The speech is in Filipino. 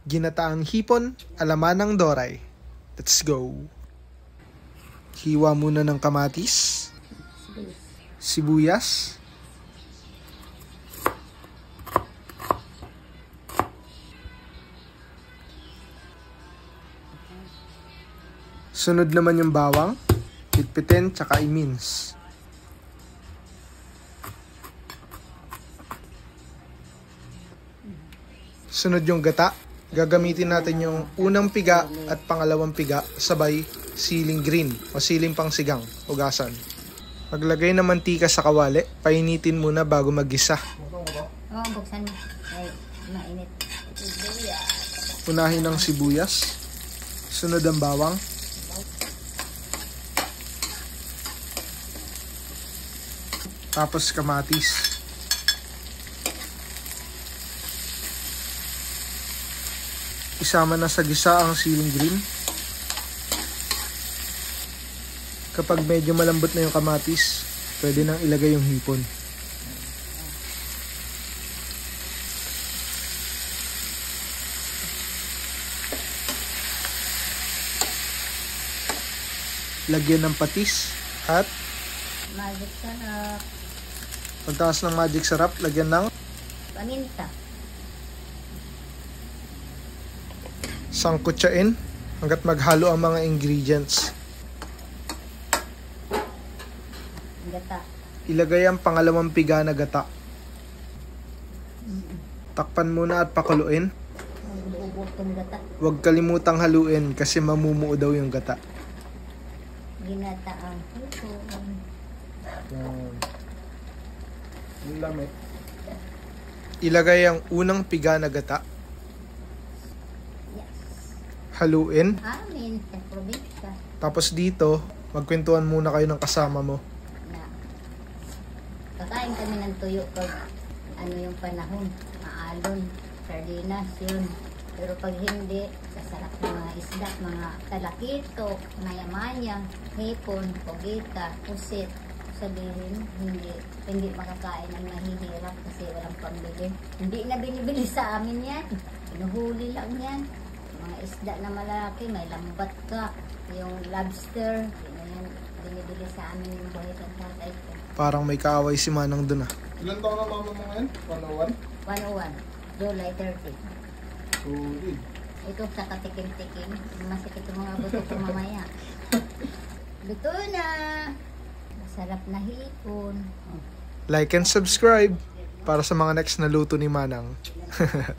Ginataang hipon, alamanang doray. Let's go! Hiwa muna ng kamatis, sibuyas, sunod naman yung bawang, pitpitin, tsaka i-mince. Sunod yung gata. Gagamitin natin yung unang piga at pangalawang piga sabay siling green o siling pangsigang, ugasan. Maglagay ng mantika sa kawali, painitin muna bago maggisa. Oo, buksan mo. Ay, mainit. Unahin ang sibuyas, sunod ang bawang, tapos kamatis. Isama na sa gisa ang siling green. Kapag medyo malambot na yung kamatis, pwede nang ilagay yung hipon. Lagyan ng patis at Magic sarap. pagtaas ng magic sarap, lagyan ng Paminta. sangkutsain hanggat maghalo ang mga ingredients. Gata. Ilagay ang pangalawang piga na gata. Takpan muna at pakuluin. Bubutong gata. Huwag kalimutang haluin kasi mamumuo daw yung gata. Ginataang hipon. Yung lamit. Ilagay ang unang piga na gata. Haluin. Amin, sa probinsya. Tapos dito, magkwentuhan muna kayo ng kasama mo. Na, kakain kami ng tuyo pag ano yung panahon. Maalon, sardinas, yun. Pero pag hindi, sasarap ng mga isda, mga talakito, mayamanya, hipon, pogita, pusit. Sabihin, hindi makakain ang mahihirap kasi walang pambili. Hindi na binibili sa amin yan. Pinuhuli lang yan. Mga isda na malaki, may lambat ka, yung lobster, yan, binibili sa amin yung buhay ng tatay ko. Parang may kaaway si Manang dun ah. Ilan taon na mama mo ngayon? 101, July 30. Solid. Ito sa katikim-tikim, masikip yung mga buto ko mamaya. Luto na! Masarap na hipon. Like and subscribe para sa mga next na luto ni Manang.